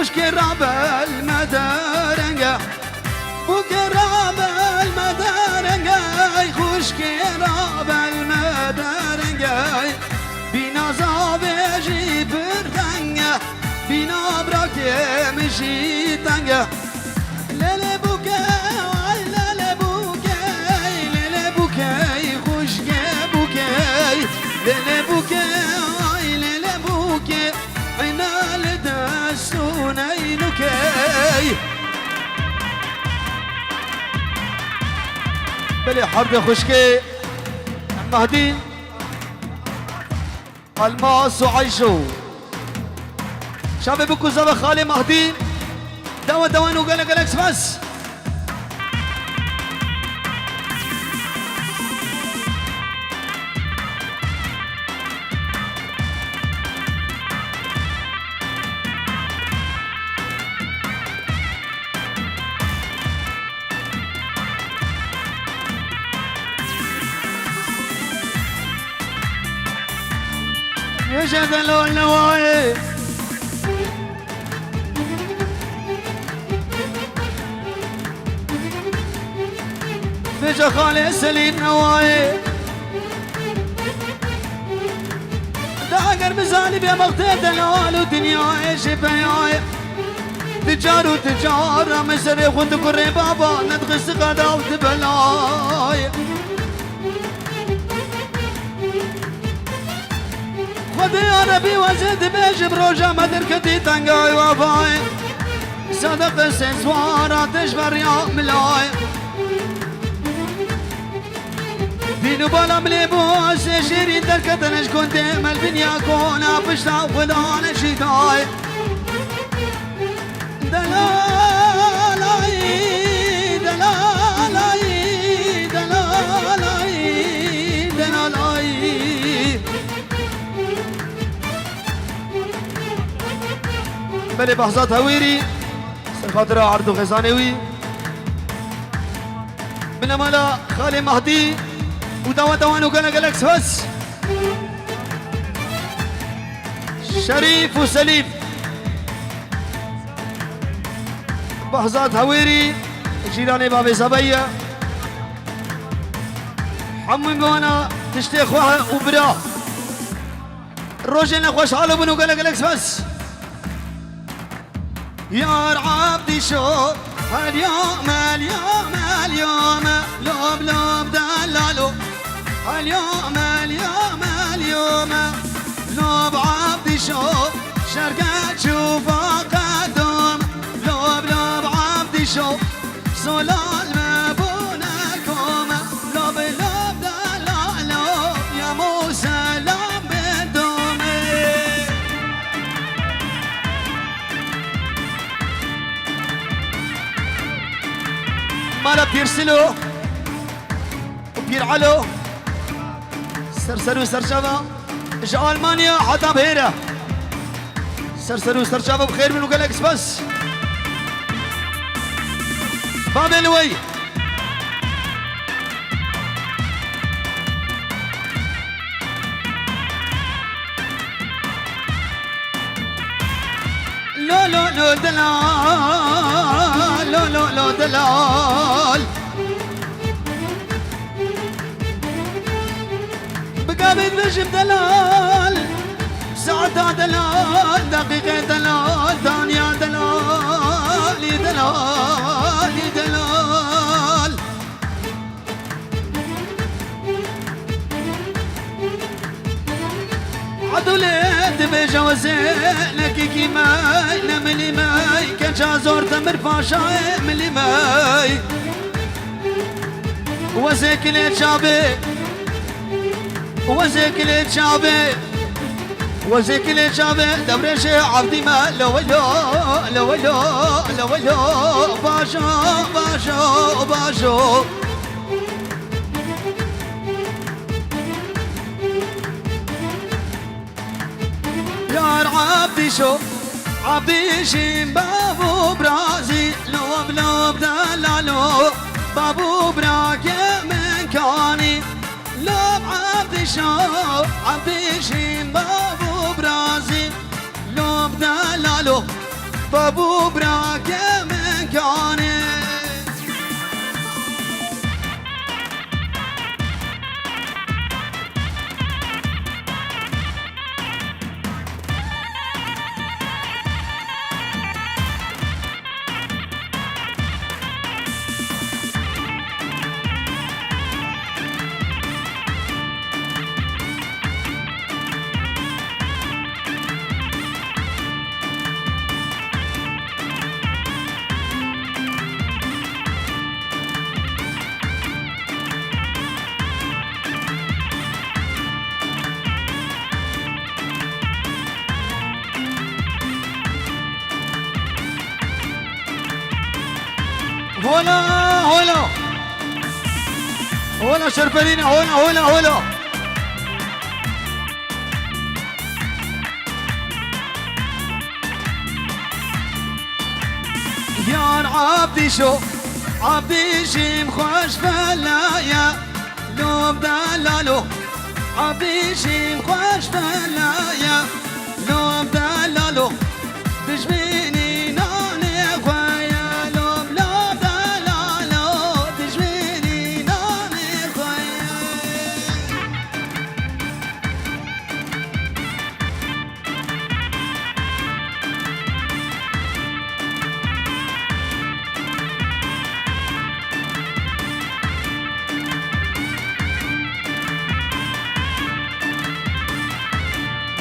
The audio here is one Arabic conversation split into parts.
خوش كراب المدارنجا وكراب المدارنجا خوش كراب المدارنجا بينا زابجي بردنجا بينا براكي مشي تنجا ليلي بوكاي ليلي بوكاي ليلي بوكاي خوش بوكاي ليلي بوكاي ليلي بوكاي عنا لدسوني نكاي بلي حرد خشكي مهدي الماس وعيشو شباب كوزا خالي مهدي دوا دوان وقالك لك بس يجد النواي بيجا خالي سليم نواي داقر بزاني بيا مغتاد الوال ودنيا ايش بياي تجار وتجار مسري خد كري بابا ندغس غدا وتبلاي خدي انا بي وزد بيج بروجا مدر كتي تنقاي وفاي صدق السنسوارة تشبر يا ملاي دينو بالا مليبوس شيرين دركتنش كنت مال بنيا كونا بشتا وخدانا شيداي دلالاي دلالاي دلالاي دلالاي بلي بحظات هويري سرخاطرة عرض غزانوي من امالا خالي مهدي ودوا دوان وقانا قالكس بس شريف وسليم بحظات هويري جيراني بابي صبية حمي بوانا تشتي خوها وبرا روجنا خوش حالو بنو قانا قالكس بس يا عبدي شو اليوم اليوم اليوم لوب لوب دلالو اليوم اليوم اليوم لوب عبدي شو شرقة شوفا قدوم لوب لوب عبدي شو صلال مبونكم لوب لوب دلالو يا موسى لام بدومي مالا بيرسلو وبيرعلو سرسرو سرشابا اجا المانيا حتى بهيرة سرسرو سرشابا بخير منو قالكس بس بابلوي لو لو لو دلال لو لو لو دلال بقابل نجم دلال ساعتها دلال دقيقة دلال ثانية دلال دلال دلال عدولت بجوزينك كي ماي نملي ماي كان جازور تمر باشا ملي ماي وزيك لتشابي وزيك لتشابي وزيك لتشابي دبرش عبدي ما لو لو لو لو لو لو باشا باشا باشا يا عبدي شو عبدي شين بابو برازي لوب لوب دلالو بابو براك من كاني لوب عبدي شو عبدي شين بابو برازي لوب دلالو بابو براك مكاني هولا هولا هولا شرفلينا هولا هولا هولا يا عبدي شو عبدي شيم خوش فلايا لو بدلالو عبدي شيم خوش فلايا لو بدلالو تجبيني ناني خويا لو بدلالو تجبيني ناني خويا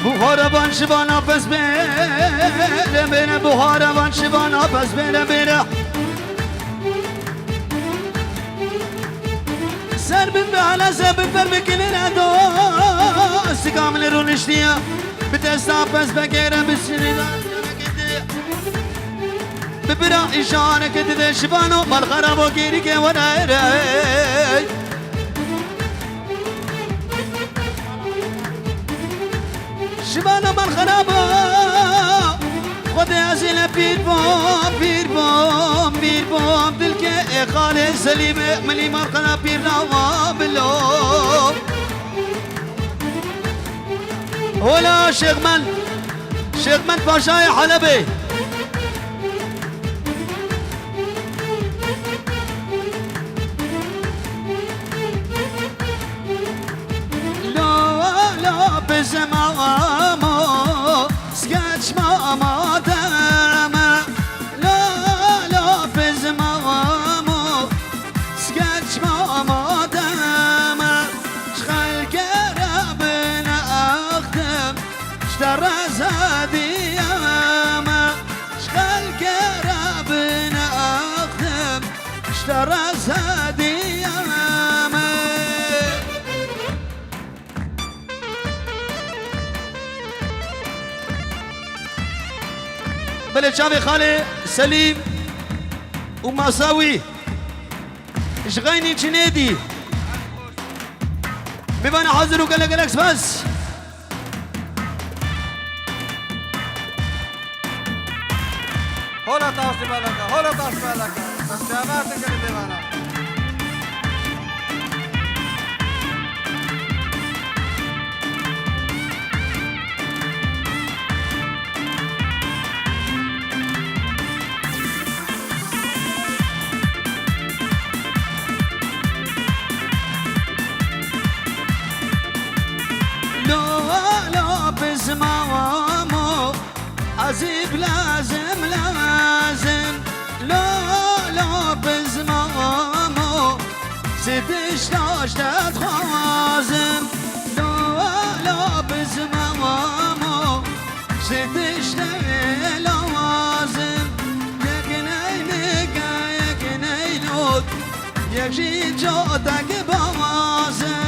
بخار بان شبانا پس بره بره بخار بان شبانا پس بره بره سر بن به حالا سبب بر بکلن دو استقامل رو نشتیا بتستا پس بگیره بسیاری ببرا اشاره کده شبانو مال خرابو گیری که ورائره شبانا من خرابا خود ازیل پیر بام پیر بام پیر بام دل که خاله سلیمه ملی من خراب پیر نوا بلو هولا شیخ من پاشای حلبی بزمامو سكتش ماما داما لا لا بزمامو سكتش ماما داما شخل قربنا اخدم اشترى زادي ياما شخل قربنا اخدم اشترى زادي ياما بلد شافي خالي سليم وماساوي شغيني جنيدي بيبان حاضر وقال لك بس هولا تاسي مالك هولا تاسي مالك بس يا ما تقدر ديوانا بزمامو عزيب لازم لازم لا بزمامو زدش داشتت خوازم لا بزمامو زدش لازم يكني نگا يكني لود يكشي جوتك بوازم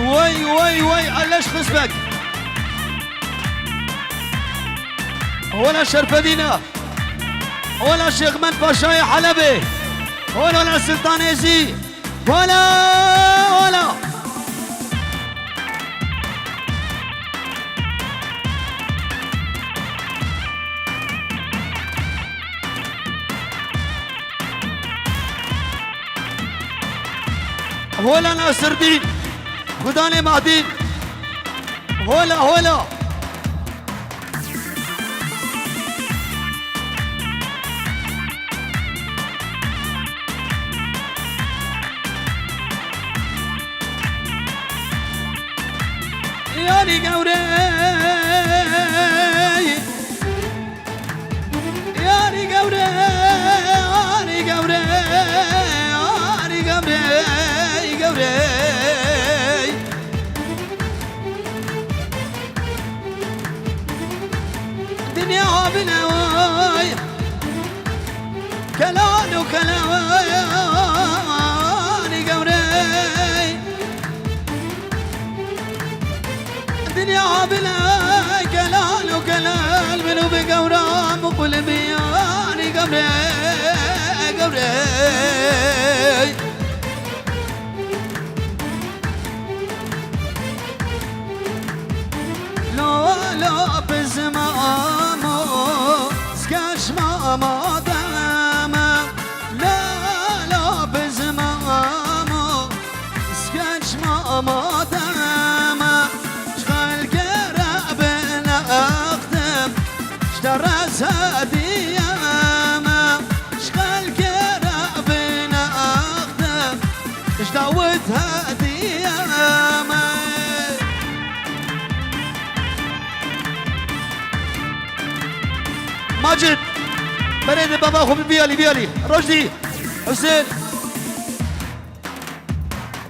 وي علاش خصبك ولا شرفدينا ولا شيخ من باشاي حلبي ولا سلطان ازي ولا هولا ناصر دين خداني مهدي هولا هولا ياني قوري ياني قوري ياني قوري ياني قوري قوري دنيا بنواي كلان وكلاوي قوري دنيا بلا كلال وكلال منو بقورا مقبل بياني قبري قبري لا لا بزمامو سكاش ماما داما لا لا بزمامو سكاش ماما داما اشترس هديامة شغل كرا بنا أخدم اشتوت هديامة ماجد بريد بابا خو بيالي رشدي حسين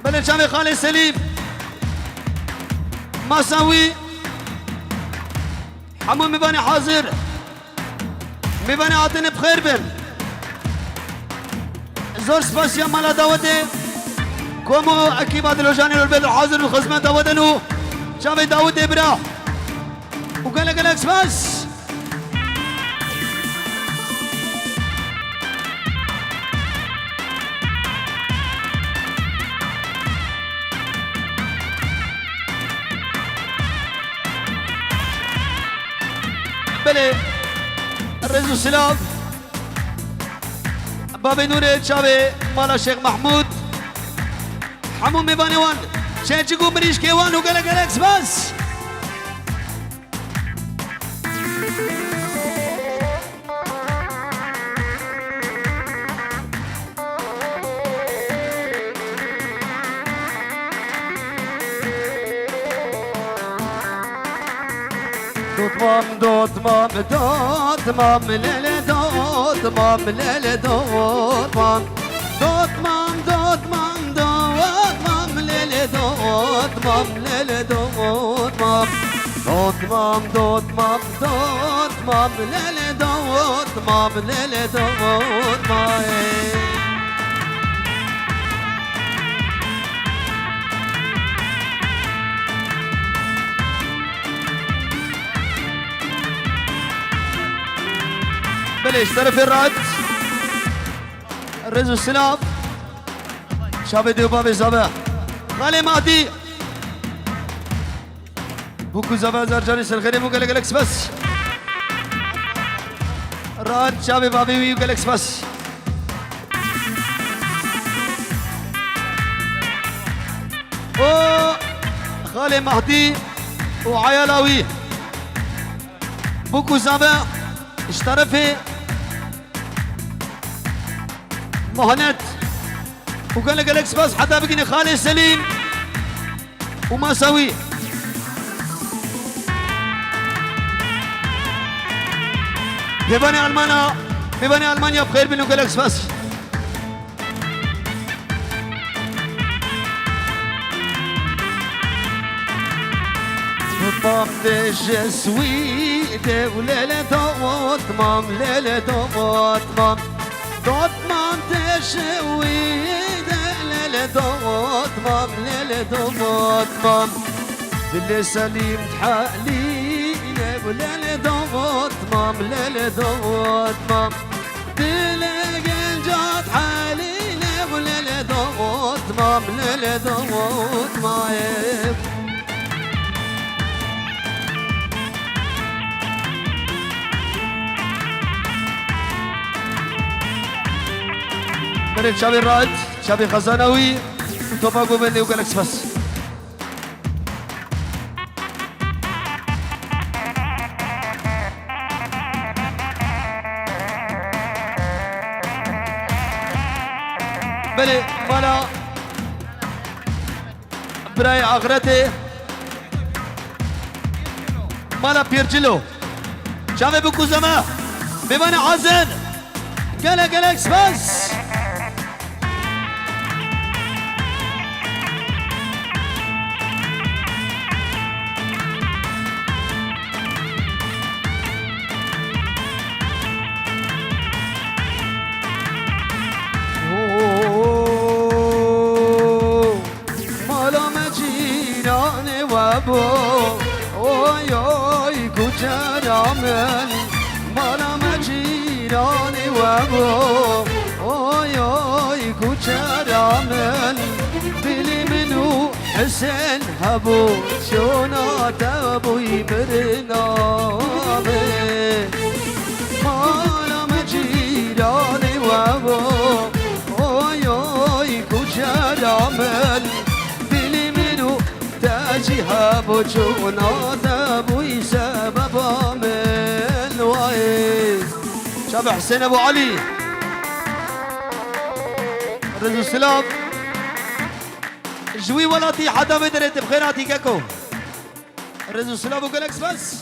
بلد شامي خالد سليم ماساوي حمو مباني حاضر مباني عاطني بخير بن زور سباسيا مالا داوته كومو اكيد بعد الوجاني والبيت الحاضر وخزمه داودنو شافي داود ابرا وقال لك سباس بله الرزو السلام بابي نوري شابي مالا شيخ محمود حمو ميبانيوان شيخ جيكو مريش كيوان وقالك الاكس بس دوت مام ليلة دوت مام ليلة دوت مام ليلة دوت مام ليلة دوت مام ليلة دوت مام ليلة دوت مام بليش طرف الرد الرز والسلام شابدي وبابي زبا غالي مهدي بوكو زبا زرجاني سلخري مو قالك لكس بس راد شابي بابي ويو قالك بس او غالي مهدي وعيالاوي بوكو زبا اشترفي مهند وقال لك الاكس باس حتى بقيني خالد سليم وما سوي بيباني المانيا بخير بينو قال الاكس باس مام دجسوي وليلة دوت مام ليلة دوت مام تشوي ليلة دوت مام ليلة دوت مام باللي سليم تحالي وليلة دوت مام ليلة دوت مام تلاقي الجات حالي وليلة دوت مام ليلة دوت مام بريد شابي الرائد شابي خزانوي توباغو بلي وقالك بس بلي مالا براي اخرتي مالا بيرجلو شافي بكو زما بمعنى حزن قالك بس اوی اوی کجرامن مالا مجیرانی و بو اوی اوی کجرامن دلی منو حسن هبو شونا تبوی برنامه مالا مجیرانی و بو اوی اوی کجرامن تاجيها بوجونا ذابوي سبب من واي شاب حسين ابو علي رزو السلام جوي ولاتي حدا بدرت بخيراتي كاكو رزو السلام وقالك بس